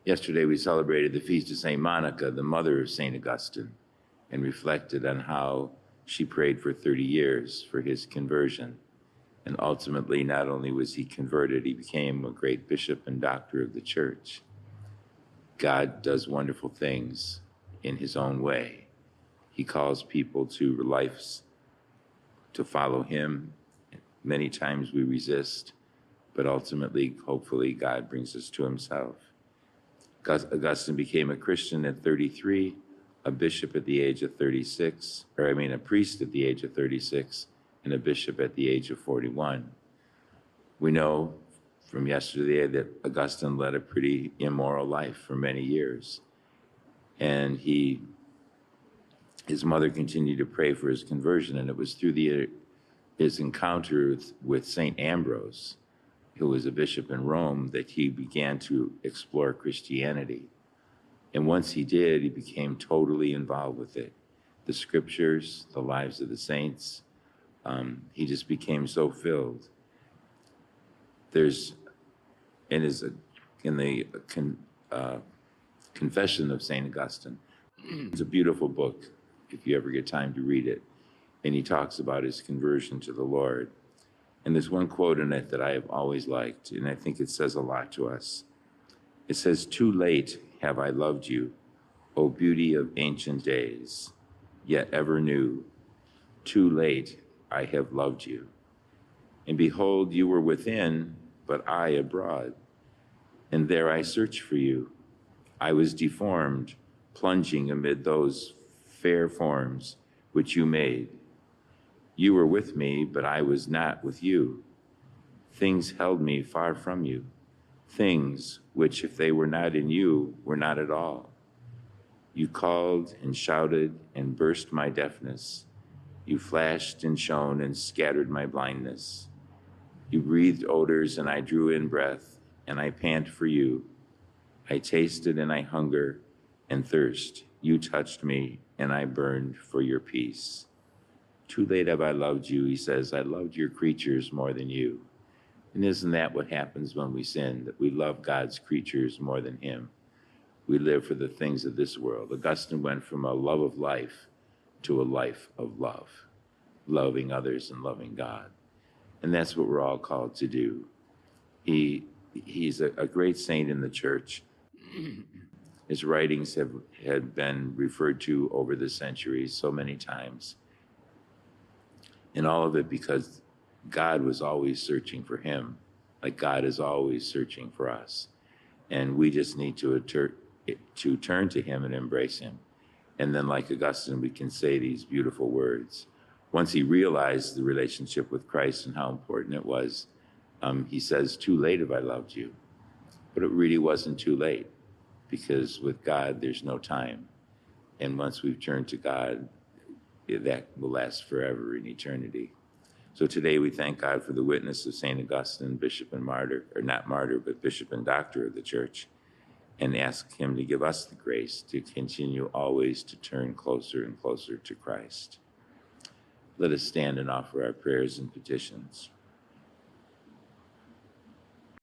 Yesterday we celebrated the feast of St. Monica, the mother of St. Augustine, and reflected on how she prayed for 30 years for his conversion. And ultimately, not only was he converted, he became a great bishop and doctor of the church. God does wonderful things in his own way. He calls people to lives to follow him. Many times we resist, but ultimately, hopefully, God brings us to himself. Augustine became a Christian at 33, a bishop at the age of 36, a priest at the age of 36, and a bishop at the age of 41. We know from yesterday that Augustine led a pretty immoral life for many years. And his mother continued to pray for his conversion, and it was through his encounter with St. Ambrose, who was a bishop in Rome, that he began to explore Christianity. And once he did, he became totally involved with it. The scriptures, the lives of the saints, he just became so filled. There's, in the Confession of St. Augustine, it's a beautiful book if you ever get time to read it. And he talks about his conversion to the Lord. And there's one quote in it that I have always liked, and I think it says a lot to us. It says, "Too late have I loved you, O beauty of ancient days, yet ever new. Too late I have loved you. And behold, you were within, but I abroad. And there I searched for you. I was deformed, plunging amid those fair forms which you made. You were with me, but I was not with you. Things held me far from you, things which, if they were not in you, were not at all. You called and shouted and burst my deafness. You flashed and shone and scattered my blindness. You breathed odors and I drew in breath, and I pant for you. I tasted and I hunger and thirst. You touched me and I burned for your peace. Too late have I loved you," he says. "I loved your creatures more than you." And isn't that what happens when we sin, that we love God's creatures more than him? We live for the things of this world. Augustine went from a love of life to a life of love, loving others and loving God. And that's what we're all called to do. He's a great saint in the church. His writings had been referred to over the centuries so many times. And all of it because God was always searching for him, like God is always searching for us. And we just need to turn to him and embrace him. And then, like Augustine, we can say these beautiful words. Once he realized the relationship with Christ and how important it was, he says, "Too late have I loved you." But it really wasn't too late, because with God, there's no time. And once we've turned to God, that will last forever in eternity. So today we thank God for the witness of St. Augustine, bishop and martyr, or not martyr, but bishop and doctor of the church, and ask him to give us the grace to continue always to turn closer and closer to Christ. Let us stand and offer our prayers and petitions.